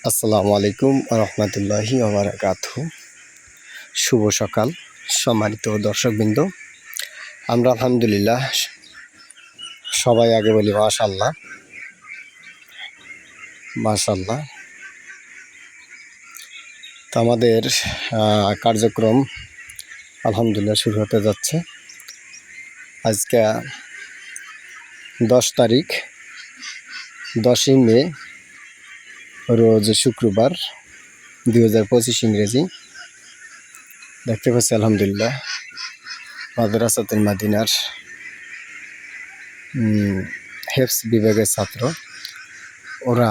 আসসালামু আলাইকুম রহমতুল্লাহি ওবারাকাতুহু। শুভ সকাল সম্মানিত দর্শকবৃন্দ। আমরা আলহামদুলিল্লাহ সবাই আগে বলি মাশাআল্লাহ মাশাআল্লাহ। তো আমাদের কার্যক্রম আলহামদুলিল্লাহ শুরু হতে যাচ্ছে। আজকে 10 তারিখ 10ই মে রোজ শুক্রবার 2025 ইংরেজি। দেখতে পাচ্ছি আলহামদুলিল্লাহ মাদ্রাসাতুল মাদিনার হেফজ বিভাগের ছাত্র, ওরা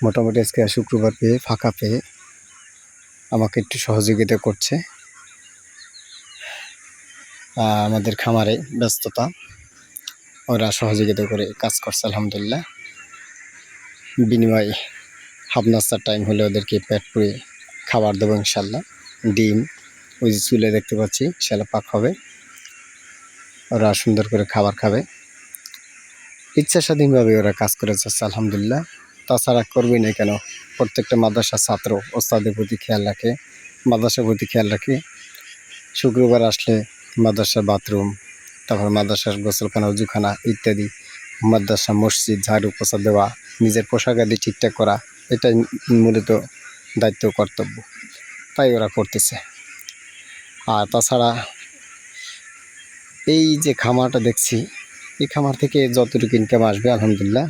মোটামুটি আজকে শুক্রবার পেয়ে ফাঁকা পেয়ে আমাকে একটু সহযোগিতা করছে। আমাদের খামারে ব্যস্ততা, ওরা সহযোগিতা করে কাজ করছে আলহামদুলিল্লাহ। বিনিময়ে হাফ নাস্তার টাইম হলে ওদেরকে পেট পুড়ে খাবার দেবো ইনশাল্লাহ। ডিম ওই যে চুলে দেখতে পাচ্ছি সেটা পাক হবে, ওরা সুন্দর করে খাবার খাবে। ইচ্ছা স্বাধীনভাবে ওরা কাজ করে যাচ্ছে আলহামদুলিল্লাহ। তাছাড়া করবেই না কেন, প্রত্যেকটা মাদ্রাসার ছাত্র ওস্তাদের প্রতি খেয়াল রাখে, মাদ্রাসার প্রতি খেয়াল রাখে। শুক্রবার আসলে মাদ্রাসার বাথরুম, তারপর মাদ্রাসার গোসলখানা, উজুখানা ইত্যাদি, মাদ্রাসা মসজিদ ঝাড়ু পোছা দেওয়া, নিজের পোশাক আদি ঠিকঠাক করা, এটাই মূলত দায়িত্ব কর্তব্য, তাই ওরা করতেছে। আর তাছাড়া এই যে খামারটা দেখছি, এই খামার থেকে যতটুকু ইনকাম আসবে আলহামদুলিল্লাহ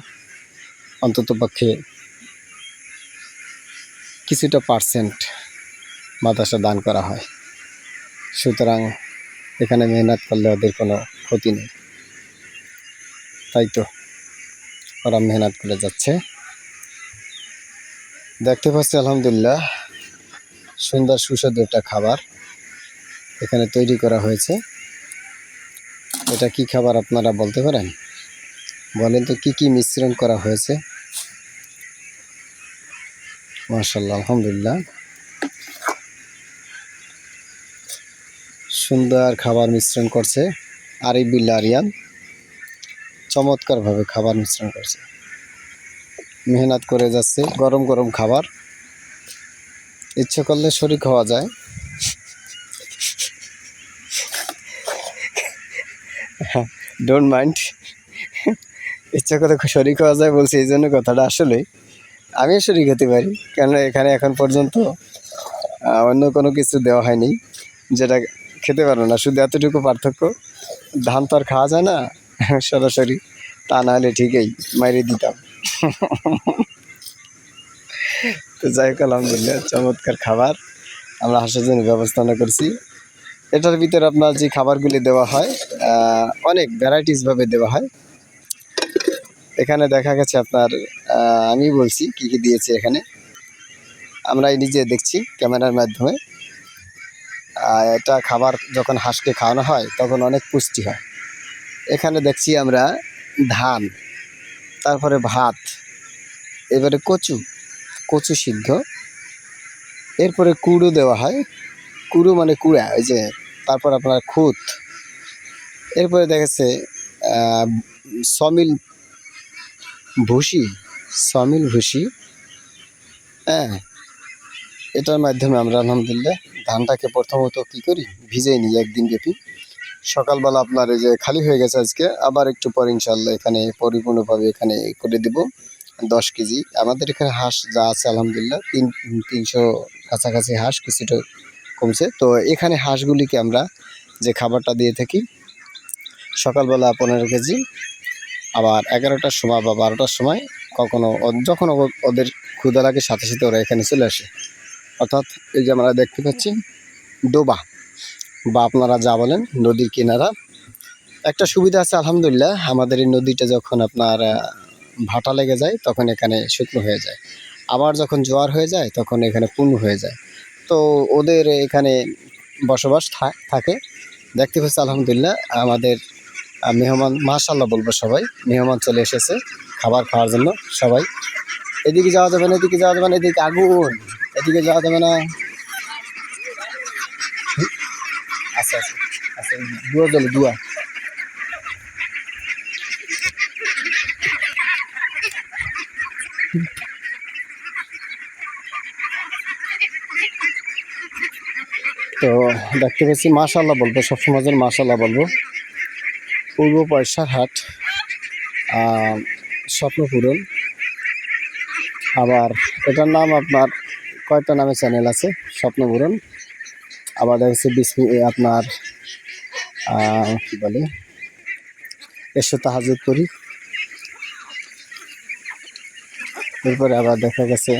অন্ততপক্ষে কিছুটা পার্সেন্ট মাদ্রাসা দান করা হয়। সুতরাং এখানে মেহনত করলে ওদের কোনো ক্ষতি নেই, তাই তো ওরা মেহনত করে যাচ্ছে। দেখতে পাচ্ছি আলহামদুলিল্লাহ সুন্দর সুস্বাদু একটা খাবার এখানে তৈরি করা হয়েছে। এটা কি খাবার আপনারা বলতে পারেন? বলেন তো কি কি মিশ্রণ করা হয়েছে? মাশাআল্লাহ আলহামদুলিল্লাহ সুন্দর খাবার মিশ্রণ করছে আরিফুল্লাহ আরিয়ান, চমৎকারভাবে খাবার মিশ্রণ করছে, মেহনত করে যাচ্ছে। গরম গরম খাবার, ইচ্ছে করলে শরীক হওয়া যায়। ডোন্ট মাইন্ড, ইচ্ছা করে শরীক হওয়া যায় বলছি এই জন্য কথাটা, আসলে আমিও শরীক হতে পারি, কেন এখানে এখন পর্যন্ত অন্য কোনো কিছু দেওয়া হয়নি যেটা খেতে পারবো না। শুধু এতটুকু পার্থক্য, ধান তো আর খাওয়া যায় না সরাসরি, তা না হলে ঠিকই মাইরে দিতাম। তো যাই হোক আলহামদুলিল্লাহ চমৎকার খাবার আমরা হাঁসের জন্য ব্যবস্থাপনা করছি। এটার ভিতরে আপনার যে খাবারগুলি দেওয়া হয় অনেক ভ্যারাইটিসভাবে দেওয়া হয়। এখানে দেখা গেছে আপনার আমি বলছি কি কি দিয়েছে এখানে, আমরা নিজে দেখছি ক্যামেরার মাধ্যমে। এটা খাবার যখন হাঁসকে খাওয়ানো হয় তখন অনেক পুষ্টি হয়। এখানে দেখছি আমরা ধান, তারপরে ভাত, এবারে কচু কচু সিদ্ধ, এরপরে কুড়ো দেওয়া হয়, কুড়ো মানে কুড়া, ওই যে, তারপর আপনার খুদ, এরপরে দেখেছে সমিল ভুসি, সমিল ভুসি, হ্যাঁ। এটার মাধ্যমে আমরা আলহামদুলিল্লাহ ধানটাকে প্রথমত কী করি, ভিজিয়ে নিই একদিন ব্যাপী। সকালবেলা আপনার এই যে খালি হয়ে গেছে আজকে, আবার একটু পর ইনশাল্লাহ এখানে পরিপূর্ণভাবে এখানে করে দেব 10 কেজি। আমাদের এখানে হাঁস যা আছে আলহামদুলিল্লাহ 300 কাছাকাছি হাঁস, কিছুটা কমছে। তো এখানে হাঁসগুলিকে আমরা যে খাবারটা দিয়ে থাকি সকালবেলা 15 কেজি, আবার 11টার সময় বা 12টার সময়, কখনো যখন ওদের ক্ষুধা লাগে সাথে সাথে ওরা এখানে চলে আসে। অর্থাৎ এই যে আমরা দেখতে পাচ্ছি ডোবা বা আপনারা যা বলেন নদীর কিনারা। একটা সুবিধা আছে আলহামদুলিল্লাহ, আমাদের এই নদীটা যখন আপনার ভাটা লেগে যায় তখন এখানে শুকনো হয়ে যায়, আবার যখন জোয়ার হয়ে যায় তখন এখানে পূর্ণ হয়ে যায়। তো ওদের এখানে বসবাস থাকে। দেখতে পাচ্ছি আলহামদুলিল্লাহ আমাদের মেহমান, মাশাআল্লাহ বলবো, সবাই মেহমান চলে এসেছে খাবার খাওয়ার জন্য। সবাই এদিকে যাওয়া যাবে না, এদিকে যাওয়া যাবে না, এদিকে আগুন, এদিকে যাওয়া যাবে না। আচ্ছা আচ্ছা আচ্ছা, দুয়া চলো দুয়া। তো দেখতে পাচ্ছি, মাশাআল্লাহ বলবো, সবসময় যেন মাশাআল্লাহ বলবো। পূর্ব পয়সার হাট, স্বপ্ন পূরণ। আবার এটার নাম আপনার কয়েকটা নামে চ্যানেল আছে, স্বপ্ন পূরণ। আবার দেখা যাচ্ছে আপনার কি বলে, এসো তাহাজুদ করি। এরপরে আবার দেখা গেছে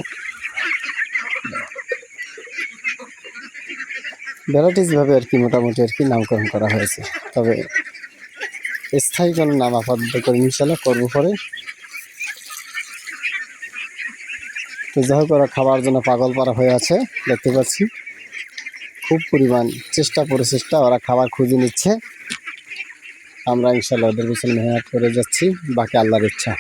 ভ্যারাইটিস ভাবে আর কি, মোটামুটি আর কি নামকরণ করা হয়েছে। তবে স্থায়ী কোনো নাম আপাতত করে ইনশাল্লাহ করবো পরে। তো যাই হোক, ওরা খাবার জন্য পাগল পারা হয়ে আছে, দেখতে পাচ্ছি। খুব পরিমাণ প্রচেষ্টা, ওরা খাবার খুঁজে নিচ্ছে। আমরা ইনশাল্লাহ ওদের পিছনে মেহনত করে যাচ্ছি, বাকি আল্লাহর ইচ্ছা।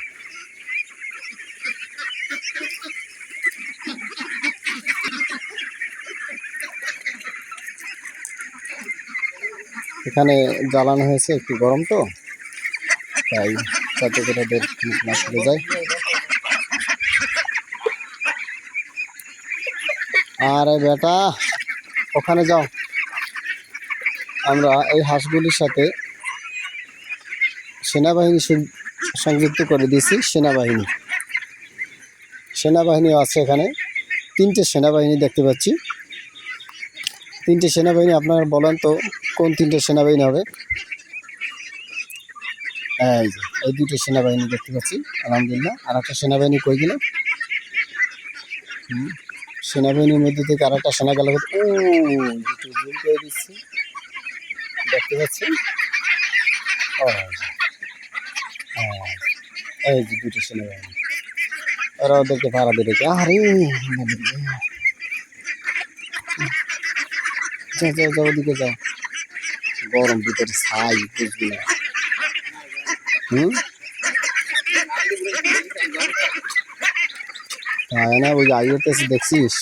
এখানে জ্বালানো হয়েছে, একটু গরম তো, তাই যাতে করে ওদের না চলে যায়। আরে বেটা, ওখানে যাও। আমরা এই হাঁসগুলির সাথে সেনাবাহিনী সংযুক্ত করে দিয়েছি। সেনাবাহিনীও আছে এখানে, 3টে সেনাবাহিনী দেখতে পাচ্ছি। 3টে সেনাবাহিনী, আপনারা বলেন তো কোন 3টে সেনাবাহিনী হবে? এই 2টে সেনাবাহিনী দেখতে পাচ্ছি, আলহামদুলিল্লাহ। আর একটা সেনাবাহিনী কই গেল? সেনাবাহিনীর মধ্যে থেকে আর একটা সেনা গেল। দিচ্ছি, দেখতে পাচ্ছি। এই যে 2টে সেনাবাহিনী, ওরা ওদেরকে ভাড়া দিয়ে রেখে। আরে যাও ওদিকে যাও, গরম ভিতরে ছাই, বুঝবি না। তাই না, ওই আইওতে দেখছিস?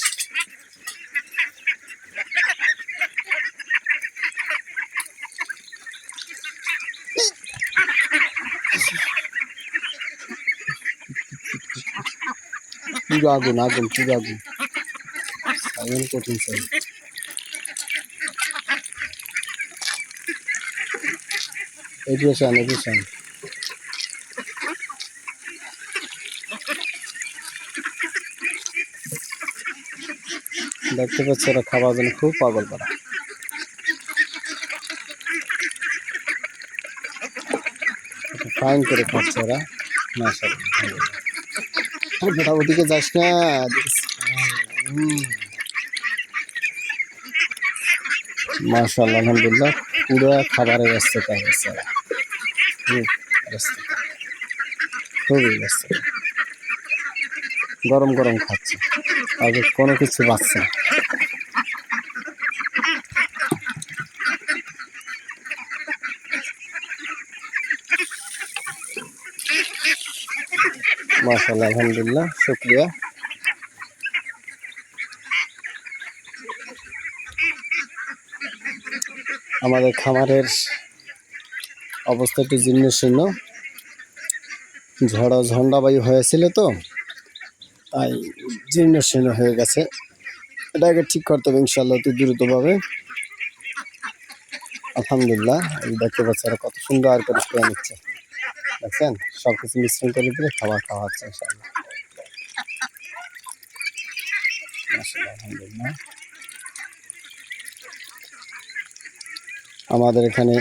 আগুন কঠিন চাই। এডুকেশন দেখতে পাচ্ছি, ওরা খাবার জন্য খুব পাগল করা। ফাইন করে খাচ্ছে ওরা, মাশাআল্লাহ। ওদিকে যাস না, মাশাআল্লাহ, আলহামদুলিল্লাহ। পুরো খাবারের ব্যস্ততা হয়েছে, খুবই ব্যস্ততা। গরম খাচ্ছে, আগে কোনো কিছু বাঁচছে না। মাশাআল্লাহ, আলহামদুলিল্লাহ, শুকরিয়া। আমাদের খামারের অবস্থা একটু জীর্ণশীর্ণ, ঝন্ডাবায়ু হয়েছিল তো, তাই জীর্ণশীর্ণ হয়ে গেছে। এটাকে ঠিক করতে হবে ইনশাল্লাহ অতি দ্রুতভাবে। আলহামদুলিল্লাহ, দেখতে পাচ্ছি ওরা কত সুন্দর করে খেয়ে নিচ্ছে, দেখছেন? সব কিছু মিশ্রণ করে দিলে খাবার খাওয়া হচ্ছে ইনশাল্লাহ। আলহামদুলিল্লাহ। আমাদের এখানে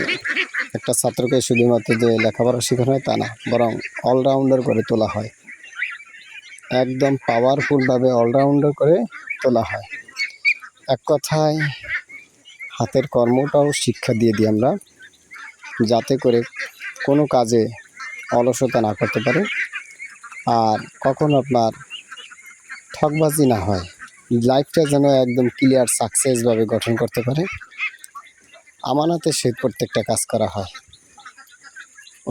একটা ছাত্রকে শুধুমাত্র যে লেখাপড়া শেখানো হয় তা না, বরং অলরাউন্ডার করে তোলা হয়। একদম পাওয়ারফুলভাবে অলরাউন্ডার করে তোলা হয়। এক কথায় হাতের কর্মটাও শিক্ষা দিয়ে দিই আমরা, যাতে করে কোনো কাজে অলসতা না করতে পারে, আর কখনো আপনার ঠকবাজি না হয়। লাইফটা যেন একদম ক্লিয়ার সাকসেসভাবে গঠন করতে পারে, আমানতের সহিত প্রত্যেকটা কাজ করা হয়।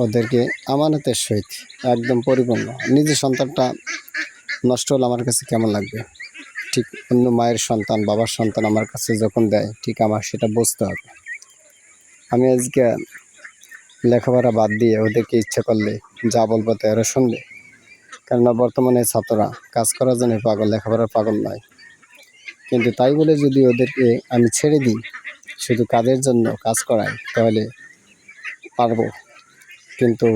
ওদেরকে আমানতের সহিত একদম পরিপূর্ণ। নিজের সন্তানটা নষ্ট হলে আমার কাছে কেমন লাগবে, ঠিক অন্য মায়ের সন্তান, বাবার সন্তান আমার কাছে যখন দেয়, ঠিক আমার সেটা বুঝতে হবে। আমি আজকে লেখাপড়া বাদ দিয়ে ওদেরকে ইচ্ছা করলে যা বলবো তো এরা শুনবে, কেননা বর্তমানে ছাত্ররা কাজ করার জন্য পাগল, লেখাপড়ার পাগল নয়। কিন্তু তাই বলে যদি ওদেরকে আমি ছেড়ে দিই শুধু কাজের জন্য কাজ করাই, তাহলে পারবো, কিন্তু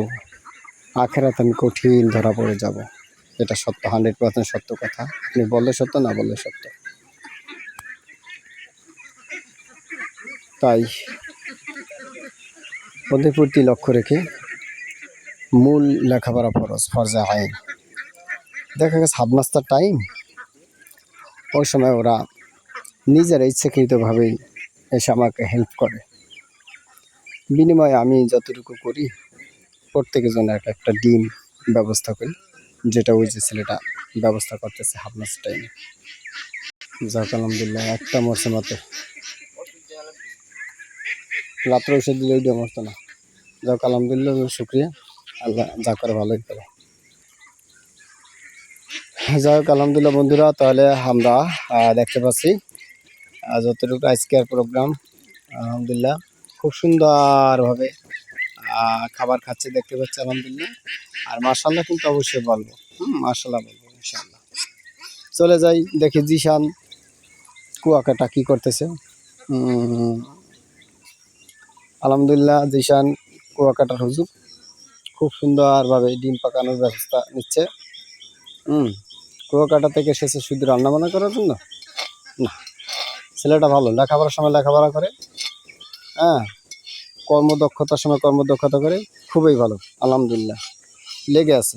আখেরাতে আমি কঠিন ধরা পড়ে যাব। এটা সত্য, 100% সত্য কথা। আপনি বললে সত্য, না বললে সত্য। তাই ওদের প্রতি লক্ষ্য রেখে মূল লেখাপড়া ফরজে আইন। দেখা গেছে হাফ নাস্তার টাইম, ওই সময় ওরা নিজেরা ইচ্ছাকৃতভাবেই এসে আমাকে হেল্প করে। বিনিময়ে আমি যতটুকু করি প্রত্যেকের জন্য একটা ডিম ব্যবস্থা করি, যেটা ওই যে ছেলেটা ব্যবস্থা করতেছে হাফ নাস্তার টাইমে। যাক আলহামদুলিল্লাহ, একটা মরছে মাত্র, রাত্রে ওষুধ দিলে ওইটা মরতো না। যাক আলহামদুলিল্লাহ, শুক্রিয়া, আল্লাহ যা করে ভালোই করে। যাই হোক আলহামদুলিল্লাহ বন্ধুরা, তাহলে আমরা দেখতে পাচ্ছি যতটুকু আজকের প্রোগ্রাম আলহামদুলিল্লাহ খুব সুন্দরভাবে খাবার খাচ্ছে দেখতে পাচ্ছি আলহামদুলিল্লাহ। আর মাশাআল্লাহ কিন্তু অবশ্যই বলবো, মাশাআল্লাহ বলবো ইনশাআল্লাহ। চলে যাই, দেখি জিশান কুয়াকাটা কি করতেছে। আলহামদুলিল্লাহ জিশান কুয়াকাটার হুজুর খুব সুন্দরভাবে ডিম পাকানোর ব্যবস্থা নিচ্ছে। কুয়াকাটা থেকে এসেছে শুধু রান্না বান্না করার জন্য না, ছেলেটা ভালো, লেখাপড়ার সময় লেখাপড়া করে, হ্যাঁ, কর্মদক্ষতার সময় কর্মদক্ষতা করে, খুবই ভালো আলহামদুলিল্লাহ, লেগে আছে,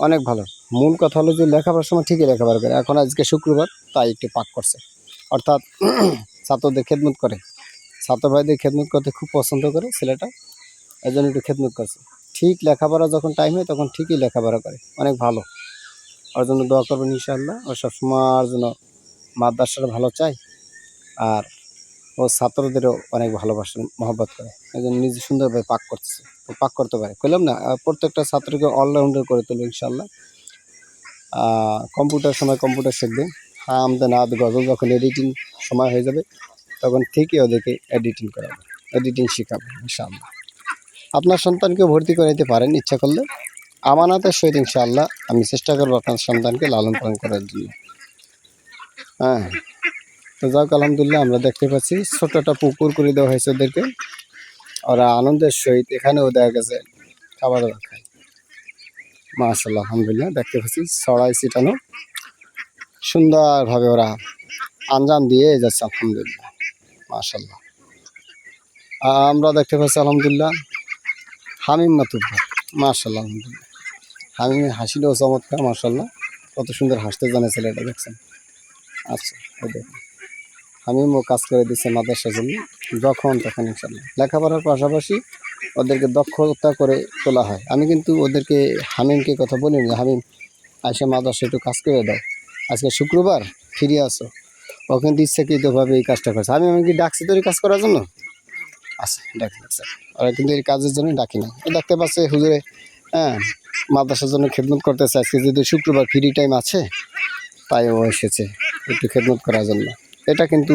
অনেক ভালো। মূল কথা হলো যে লেখাপড়ার সময় ঠিকই লেখাপড়া করে। এখন আজকে শুক্রবার, তাই একটু পাক করছে, অর্থাৎ ছাত্রদের খেদমত করে, ছাত্র ভাইদের খেদমত করতে খুব পছন্দ করে ছেলেটা, এই জন্য একটু খেদমত করছে। ঠিক লেখাপড়া যখন টাইম হয় তখন ঠিকই লেখাপড়া করে, অনেক ভালো। ওর জন্য দোয়া করবেন ইনশাআল্লাহ। ও সবসময়ের জন্য মাদ্রাসার ভালো চাই, আর ও ছাত্রদেরও অনেক ভালোবাসেন, মহব্বত করে, এই জন্য নিজে সুন্দরভাবে পাক করতেছে। ও পাক করতে পারে, কইলাম না, প্রত্যেকটা ছাত্রকে অলরাউন্ডার করে তুলবে ইনশাআল্লাহ। কম্পিউটার সময় কম্পিউটার শিখবে, আমদে নাদ গজল যখন এডিটিং সময় হয়ে যাবে তখন ঠিকই ওদেরকে এডিটিং করাবে, এডিটিং শেখাবে ইনশাআল্লাহ। আপনার সন্তানকেও ভর্তি করে নিতে পারেন ইচ্ছা করলে, আমানতের সহিত ইনশাআল্লাহ আমি চেষ্টা করবো আপনার সন্তানকে লালন পালন করার জন্য। হ্যাঁ, তো যাক আলহামদুলিল্লাহ, আমরা দেখতে পাচ্ছি ছোট একটা পুকুর করে দেওয়া হয়েছে ওদেরকে, ওরা আনন্দের সহিত এখানেও দেখা গেছে খাবার দাবার খায়। মাশাআল্লাহ আলহামদুলিল্লাহ, দেখতে পাচ্ছি ছড়াই ছিটানো সুন্দরভাবে ওরা আঞ্জাম দিয়ে যাচ্ছে আলহামদুলিল্লাহ, মাশাআল্লাহ। আমরা দেখতে পাচ্ছি আলহামদুলিল্লাহ হামিম মাতুব্বর, মাশাআল্লাহ আলহামদুলিল্লাহ, হামিমের হাসিটাও চমৎকার, মাশাআল্লাহ, কত সুন্দর হাসতে জানে ছেলেটা, দেখছেন। আচ্ছা, ওই দেখুন হামিমও কাজ করে দিচ্ছে মাদ্রাসার জন্য, যখন তখন ইনশাআল্লাহ। লেখাপড়ার পাশাপাশি ওদেরকে দক্ষতা করে তোলা হয়। আমি কিন্তু ওদেরকে হামিমকে কথা বলিনি, হামিম আইসা মাদ্রাসা একটু কাজ করে দাও, আজকে শুক্রবার ফিরে আসো। ও কিন্তু ইচ্ছাকৃতভাবে এই কাজটা করছে। আমি কি ডাকছি তোর কাজ করার জন্য? আচ্ছা, ডাকছে, ওরা কিন্তু এই কাজের জন্য ডাকি না। দেখতে পাচ্ছে হুজুরে, হ্যাঁ, মাদ্রাসার জন্য খেদমত করতেছে, আজকে যদি শুক্রবার ফ্রি টাইম আছে তাই ও এসেছে একটু খেদমত করার জন্য। এটা কিন্তু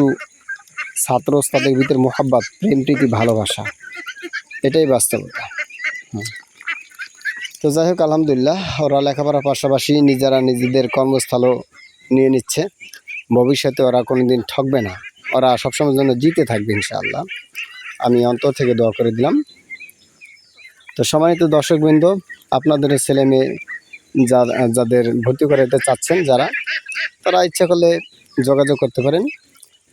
ছাত্র ওস্তাদের ভিতরে মোহাব্বত, প্রেম প্রীতি, ভালোবাসা, এটাই বাস্তবতা। তো যাই হোক আলহামদুলিল্লাহ, ওরা লেখাপড়ার পাশাপাশি নিজেরা নিজেদের কর্মস্থলও নিয়ে নিচ্ছে। ভবিষ্যতে ওরা কোনোদিন ঠকবে না, ওরা সবসময়ের জন্য জিতে থাকবে ইনশাআল্লাহ, আমি অন্তর থেকে দোয়া করে দিলাম। তো সম্মানিত দর্শকবৃন্দ, আপনাদের ছেলে মেয়ে যাদের ভর্তি করাতে চাচ্ছেন যারা, তারা ইচ্ছা করলে যোগাযোগ করতে পারেন।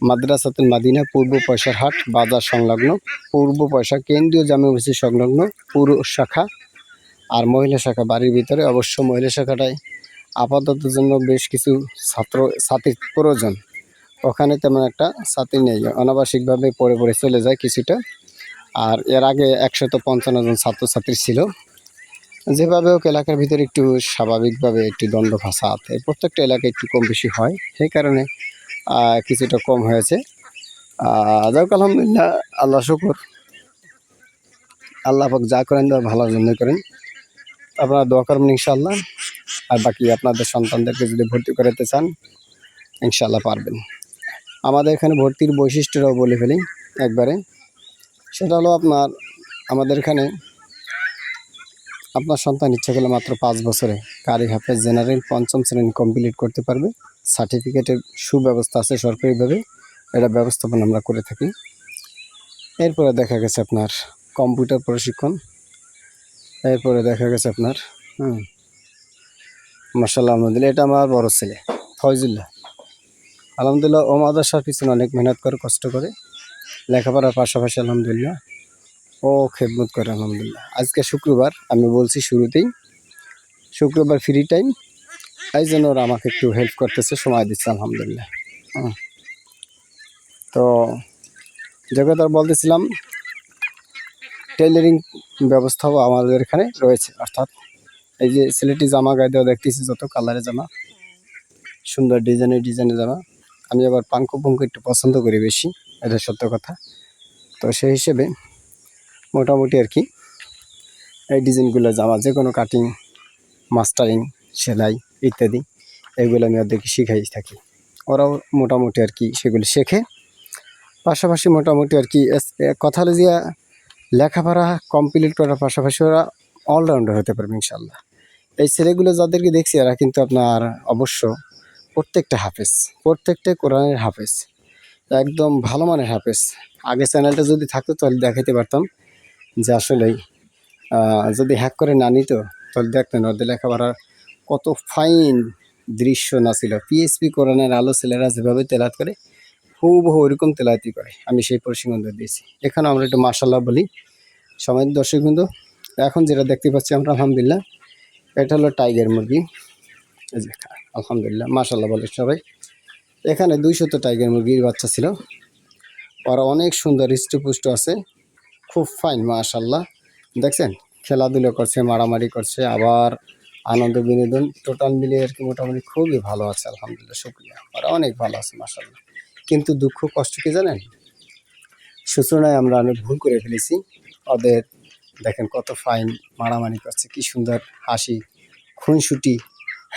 মাদ্রাসাতুল মাদিনা, পূর্ব পয়সার হাট বাজার সংলগ্ন, পূর্ব পয়সা কেন্দ্রীয় জামে মসজিদ সংলগ্ন পুরুষ শাখা, আর মহিলা শাখা বাড়ির ভিতরে। অবশ্য মহিলা শাখাটায় আপাতত জন্য বেশ কিছু ছাত্রীর প্রয়োজন, ওখানে তেমন একটা ছাত্রী নেই, অনাবাসিকভাবে পড়ে চলে যায় কিছুটা। আর এর আগে 155 জন ছাত্রছাত্রী ছিল। যেভাবে হোক এলাকার ভিতরে একটু স্বাভাবিকভাবে একটু দ্বন্দ্ব ফাসাদ প্রত্যেকটা এলাকায় একটু কম বেশি হয়, সেই কারণে কিছুটা কম হয়েছে। যাক আলহামদুলিল্লাহ, আল্লাহ শুকর, আল্লাহ পাক যা করেন ভালোর জন্য করেন, আপনারা দোয়া করবেন ইনশাআল্লাহ। আর বাকি আপনাদের সন্তানদেরকে যদি ভর্তি করাতে চান ইনশাআল্লাহ পারবেন। আমাদের এখানে ভর্তির বৈশিষ্ট্যটাও বলে ফেলি একবারে, সেটা হলো আপনার আমাদের এখানে আপনার সন্তান ইচ্ছা করলে মাত্র 5 বছরে কারি হাফেজ জেনারেল 5ম শ্রেণী কমপ্লিট করতে পারবে। সার্টিফিকেটের সুব্যবস্থা আছে সরকারিভাবে, এটা ব্যবস্থাপনা আমরা করে থাকি। এরপরে দেখা গেছে আপনার কম্পিউটার প্রশিক্ষণ, এরপরে দেখা গেছে আপনার মাশাআল্লাহ আলহামদুলিল্লাহ, এটা আমার বড় ছেলে ফয়জুল্লাহ। আলহামদুলিল্লাহ ও মাদ্রাসার পিছনে অনেক মেহনত করে, কষ্ট করে, লেখাপড়ার পাশাপাশি আলহামদুলিল্লাহ ও খেদমত করে আলহামদুলিল্লাহ। আজকে শুক্রবার, আমি বলছি শুরুতেই, শুক্রবার ফ্রি টাইম, এই জন্য ওরা আমাকে একটু হেল্প করতেছে, সময় দিচ্ছে আলহামদুলিল্লাহ। তো জগৎ বলতেছিলাম, টেইলারিং ব্যবস্থাও আমাদের এখানে রয়েছে। অর্থাৎ এই যে ছেলেটি জামা গায়ে দেওয়া দেখতেছি, যত কালারের জামা, সুন্দর ডিজাইনের জামা। আমি আবার পাঙ্কু একটু পছন্দ করি বেশি, এটা সত্য কথা। তো সেই হিসেবে মোটামুটি আর কি এই ডিজাইনগুলো জামা, যে কোনো কাটিং, মাস্টারিং, সেলাই ইত্যাদি, এগুলো আমি ওদেরকে শিখাই থাকি। ওরাও মোটামুটি আর কি সেগুলো শেখে। পাশাপাশি মোটামুটি আর কি কথা হলো যে লেখাপড়া কমপ্লিট করার পাশাপাশি ওরা অলরাউন্ডার হতে পারবে ইনশাল্লাহ। এই ছেলেগুলো যাদেরকে দেখছি এরা কিন্তু আপনার অবশ্য প্রত্যেকটা হাফেজ, প্রত্যেকটা কোরআনের হাফেজ, একদম ভালো মানের হাফেজ। আগে চ্যানেলটা যদি থাকতো তাহলে দেখাইতে পারতাম যে আসলেই যদি হ্যাক করে না নিত তাহলে দেখতেন ওদের লেখাপড়ার কত ফাইন দৃশ্য না ছিল। পিএসপি কোরআনের আলো ছেলেরা যেভাবে তেলাওয়াত করে হুবহু ওইরকম তেলাওয়াতই করে। আমি সেই প্রশিক্ষণ দিয়েছি। এখানে আমরা একটু মাশাআল্লাহ বলি। সময় দর্শকবৃন্দ, এখন যেটা দেখতে পাচ্ছি আমরা আলহামদুলিল্লাহ, এটা হলো টাইগার মুরগি। এই যে আলহামদুলিল্লাহ মাশাআল্লাহ বলে সবাই। এখানে 200 টাইগার মুরগির বাচ্চা ছিল। ওরা অনেক সুন্দর হৃষ্টপুষ্ট আছে, খুব ফাইন মাশাআল্লাহ। দেখছেন খেলাধুলো করছে, মারামারি করছে, আবার আনন্দ বিনোদন টোটাল মিলিয়ে আর কি মোটামুটি খুবই ভালো আছে আলহামদুলিল্লাহ, শুকরিয়া। ওরা অনেক ভালো আছে মাশাআল্লাহ। কিন্তু দুঃখ কষ্ট কি জানেন, সূচনায় আমরা অনেক ভুল করে ফেলেছি। ওদের দেখেন কত ফাইন মারামারি করছে, কি সুন্দর হাসি খুনসুটি,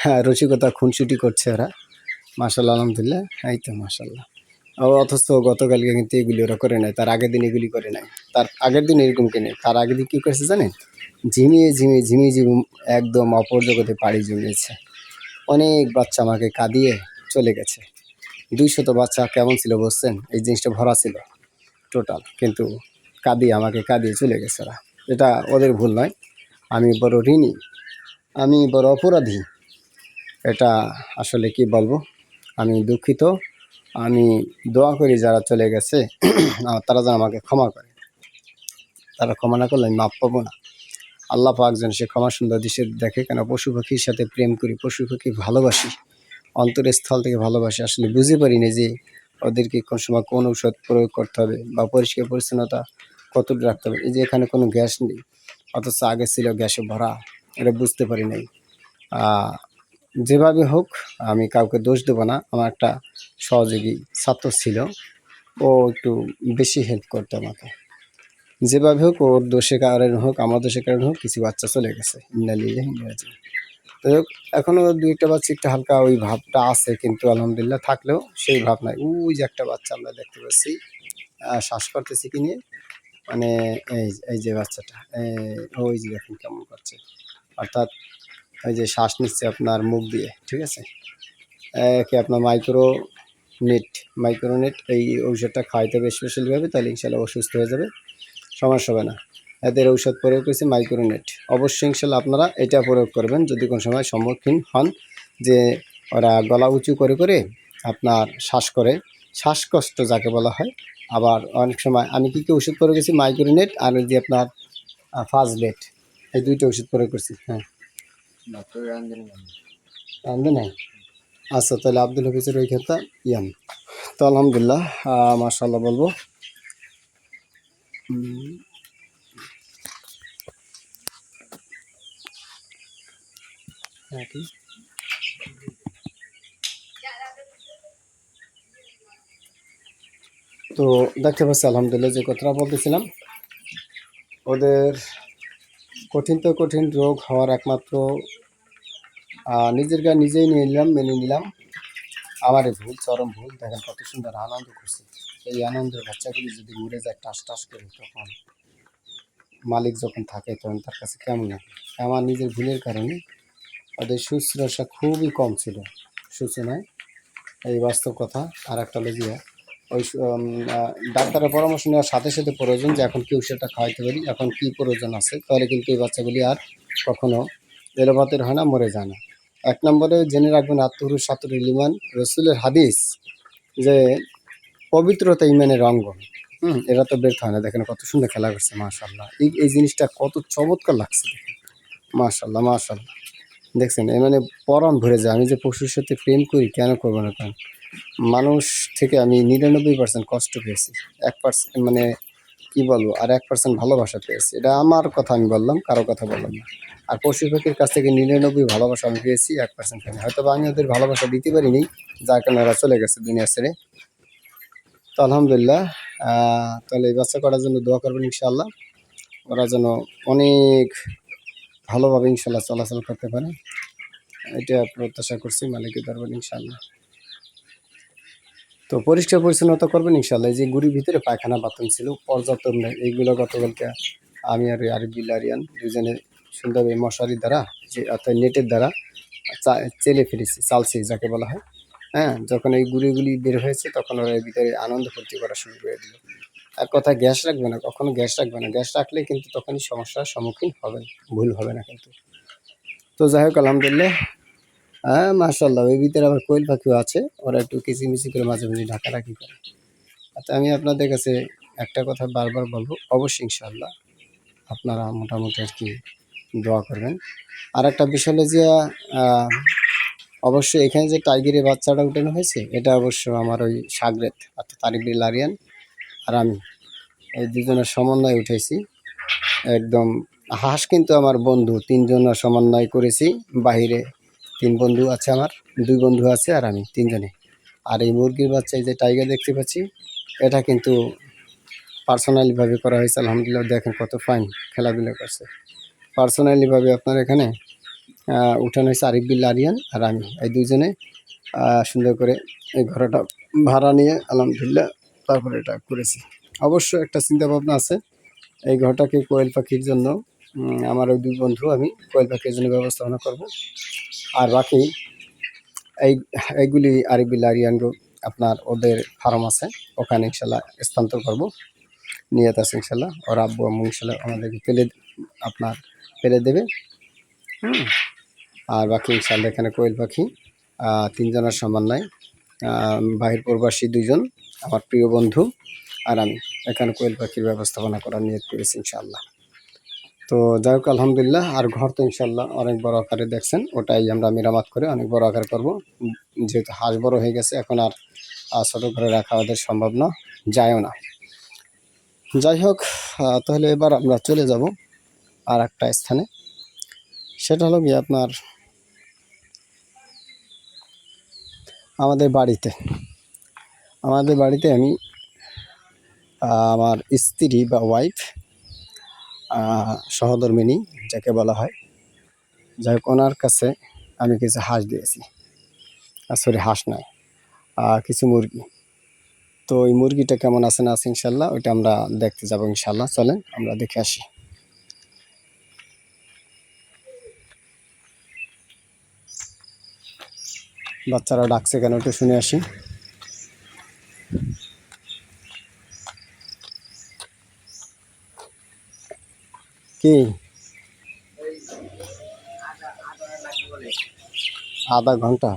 হ্যাঁ রসিকতা খুনসুটি করছে ওরা মাশাআল্লাহ আলহামদুলিল্লাহ। এই তো মাশাআল্লাহ। অথচ গতকালকে কিন্তু এগুলি ওরা করে নাই, তার আগের দিন এগুলি করে নাই, তার আগের দিন এরকম কিনে, তার আগের দিন কী করেছে জানেন, ঝিমিয়ে একদম অপর জগতে পাড়ি জমিয়েছে। অনেক বাচ্চা আমাকে কাঁদিয়ে চলে গেছে। 200 বাচ্চা কেমন ছিল বুঝছেন, এই জিনিসটা ভরা ছিল টোটাল, কিন্তু আমাকে কাঁদিয়ে চলে গেছে ওরা। এটা ওদের ভুল নয়, আমি বড় ঋণী, আমি বড় অপরাধী। এটা আসলে কি বলবো, আমি দুঃখিত। আমি দোয়া করি যারা চলে গেছে তারা যেন আমাকে ক্ষমা করে। তারা ক্ষমা না করলে আমি মাপ পাবো না। আল্লাহ পাক যেন সে ক্ষমা সুন্দর দৃশ্যে দেখে। কেন পশু পাখির সাথে প্রেম করি, পশু পাখি ভালোবাসি, অন্তরের স্থল থেকে ভালোবাসি। আসলে বুঝতে পারি না যে ওদেরকে কোন সময় কোন ঔষধ প্রয়োগ করতে হবে বা পরিষ্কার পরিচ্ছন্নতা কতটুকু রাখতে হবে। এই যে এখানে কোনো গ্যাস নেই, অথচ আগে ছিল গ্যাসে ভরা, এটা বুঝতে পারি নাই। যেভাবে হোক আমি কাউকে দোষ দেবো না। আমার একটা সহযোগী ছাত্র ছিল, ও একটু বেশি হেল্প করতো আমাকে। যেভাবে হোক ওর দোষের কারণে হোক, আমার দোষের কারণে হোক, কিছু বাচ্চা চলে গেছে। ইন্নালিল্লাহি ওয়া ইন্না ইলাইহি রাজিউন। তো এখনও 2-1টা বাচ্চা একটু হালকা ওই ভাবটা আছে, কিন্তু আলহামদুলিল্লাহ থাকলেও সেই ভাব নাই। ওই যে একটা বাচ্চা আমরা দেখতে পাচ্ছি শ্বাস করতেছি কি নিয়ে, মানে এই যে বাচ্চাটা, ওই যে দেখুন কেমন করছে, অর্থাৎ ওই যে শ্বাস নিচ্ছে আপনার মুখ দিয়ে, ঠিক আছে। একে আপনার মাইক্রোনেট এই ঔষধটা খাওয়াইতে হবে স্পেশালিভাবে, তাহলে ইনশাল্লাহ অসুস্থ হয়ে যাবে, সমস্যা হবে না। এদের ঔষধ প্রয়োগ করেছে মাইক্রোনেট। অবশ্যই ইনশাল্লাহ আপনারা এটা প্রয়োগ করবেন যদি কোনো সময় সম্মুখীন হন যে ওরা গলা উঁচু করে করে আপনার শ্বাস করে, শ্বাসকষ্ট যাকে বলা হয়। আবার অনেক সময় আমি কী ওষুধ প্রয়োগ করেছি, মাইক্রোনেট আর ওই যে আপনার ফাজলেট, এই 2টা ওষুধ প্রয়োগ করছি। হ্যাঁ রান্ধে আচ্ছা, তাহলে আব্দুল হাফিজের ওই ক্ষেত্রে ইয়ান। তো আলহামদুলিল্লাহ মাশাআল্লাহ বলবো। তো দেখতে পাচ্ছি আলহামদুলিল্লাহ, যে কথাটা বলতেছিলাম, ওদের কঠিন তো কঠিন রোগ হওয়ার একমাত্র নিজের গায়ে নিজেই নিয়ে নিলাম, মেনে নিলাম। আমারই ভুল, চরম ভুল। দেখেন কত সুন্দর আনন্দ করছি। এই আনন্দের বাচ্চাগুলি যদি উড়ে যায় টাস টাস করে, তখন মালিক যখন থাকে তখন তার কাছে কেমন লাগে। আমার নিজের ভুলের কারণে ওদের শুশ্রূষা খুবই কম ছিল সূচনায়, এই বাস্তব কথা। আর একটা হলো গিয়ে ওই ডাক্তারের পরামর্শ নেওয়ার সাথে সাথে প্রয়োজন যে এখন কেউ সেটা খাওয়াইতে পারি, এখন কী প্রয়োজন আছে, তাহলে কিন্তু এই বাচ্চাগুলি আর কখনো এলোপাতের হয় না, মরে যায় না। এক নম্বরে জেনে রাখবেন আত্মহুরু সাতুরুল ইমান, রসুলের হাদিস যে পবিত্রতা ইমানের অঙ্গ। এরা তো ব্যর্থ হয় না। দেখেন কত সুন্দর খেলা করছে, মাশাআল্লাহ। এই জিনিসটা কত চমৎকার লাগছে দেখেন, মাশাআল্লাহ মাশাআল্লাহ। দেখছেন এ মানে পরাণ ভরে যায়। আমি যে পশুর সাথে প্রেম করি, কেন করবো না? কারণ মানুষ থেকে আমি 99% কষ্ট পেয়েছি, 1% মানে কি বলবো, আর 1% ভালোবাসা পেয়েছি। এটা আমার কথা আমি বললাম, কারো কথা বললাম না। আর পশু পাখির কাছ থেকে 99 ভালোবাসা আমি পেয়েছি, 1% পাইনি। হয়তো বা আমি ওদের ভালোবাসা দিতে পারিনি, যার কারণে ওরা চলে গেছে দুনিয়া ছেড়ে। তো আলহামদুলিল্লাহ, তাহলে এই বাচ্চা করার জন্য দোয়া করবেন ইনশাআল্লাহ। ওরা যেন অনেক ভালোভাবে ইনশাআল্লাহ চলাচল করতে পারে, এটা প্রত্যাশা করছি মালিকের দরবারে ইনশাআল্লাহ। তো পরিষ্কার পরিচ্ছন্নতা করবেন ইনশাআল্লাহ। এই যে গুড়ির ভিতরে পায়খানা বাথরুম ছিল পর্যাপ্ত নেই, এইগুলো গতকালকে আমি আর আরিফুল আরিয়ান দুজনে সুন্দরভাবে মশারি দ্বারা, যে অর্থাৎ নেটের দ্বারা চেলে ফেলেছি, চালছি যাকে বলা হয়। হ্যাঁ, যখন এই গুড়িগুলি বের হয়েছে তখন ওরা এর ভিতরে আনন্দ ফুর্তি করা শুরু করে দিল। এক কথায় গ্যাস রাখবে না, কখনো গ্যাস রাখবে না। গ্যাস রাখলে কিন্তু তখনই সমস্যার সম্মুখীন হবেন, ভুল হবে না কিন্তু। তো যাই হোক আলহামদুলিল্লাহ, হ্যাঁ মাশাআল্লাহ। ওই ভিতরে আবার কোয়েল পাখিও আছে, ওরা একটু কিচিমিচি করে মাঝে মাঝে ঢাকাঢাকি করে। আচ্ছা, আমি আপনাদের কাছে একটা কথা বারবার বলবো, অবশ্যই ইনশাআল্লাহ আপনারা মোটামুটি আর কি দোয়া করবেন। আর একটা বিষয় হলো যে অবশ্যই এখানে যে টাইগারের বাচ্চাটা উঠানো হয়েছে, এটা অবশ্য আমার ওই সাগরেদ অর্থাৎ আরিফুল আরিয়ান আর আমি এই দুজনের সমন্বয়ে উঠেছি একদম। হাঁস কিন্তু আমার বন্ধু, তিনজনের সমন্বয় করেছি। বাহিরে 3 বন্ধু আছে আমার, 2 বন্ধু আছে আর আমি, 3 জনে। আর এই মুরগির বাচ্চা, এই যে টাইগার দেখতে পাচ্ছি, এটা কিন্তু পার্সোনালিভাবে করা হয়েছে। আলহামদুলিল্লাহ, দেখেন কত ফাইন খেলাধুলা করছে। পার্সোনালিভাবে আপনার এখানে উঠানো হয়েছে আরিফুল আরিয়ান আর আমি, এই দুজনে সুন্দর করে এই ঘরটা ভাড়া নিয়ে আলহামদুলিল্লাহ তারপরে এটা করেছি। অবশ্য একটা চিন্তা ভাবনা আছে, এই ঘরটাকে কোয়েল পাখির জন্য আমার ওই 2 বন্ধু, আমি কোয়েল পাখির জন্য ব্যবস্থাপনা করব। আর বাকি এইগুলি আরিফুল আরিয়ান আপনার ওদের ফার্ম আছে, ওখানে ইনশাল্লাহ স্থানান্তর করব, নিয়ত আছে ইনশাল্লাহ। ওর আব্বু আম্মু ইনশাল্লাহ আমাদেরকে পেলে দেবে। আর বাকি ইনশাল্লাহ এখানে কোয়েল পাখি 3 জনের সমন্বয়, বাহির প্রবাসী 2 জন আমার প্রিয় বন্ধু আর আমি এখানে কোয়েল পাখির ব্যবস্থাপনা করার নিয়ত করেছি ইনশাআল্লাহ। তো যাই হোক আলহামদুলিল্লাহ। আর ঘর তো ইনশাআল্লাহ অনেক বড় আকারে দেখছেন, ওটাই আমরা মেরামত করে অনেক বড় আকারে করব। যেহেতু হাঁস বড় হয়ে গেছে, এখন আর ছোট ঘরে রাখা ওদের সম্ভব না, যায়ও না। যাই হোক, তাহলে এবার আমরা চলে যাব আর একটা স্থানে। সেটা হলো গিয়ে আপনার আমাদের বাড়িতে আমি আমার স্ত্রী বা ওয়াইফ, সহধর্মিণী যাকে বলা হয়, যাই হোক ওনার কাছে আমি কিছু হাঁস দিয়েছি, সরি হাঁস নয়, কিছু মুরগি। তো ওই মুরগিটা কেমন আছে না আছে ইনশাল্লাহ ওইটা আমরা দেখতে যাবো ইনশাল্লাহ। চলেন আমরা দেখে আসি। বাচ্চারা ডাকছে কেন, একটু শুনে আসি। কি আধা ঘন্টা?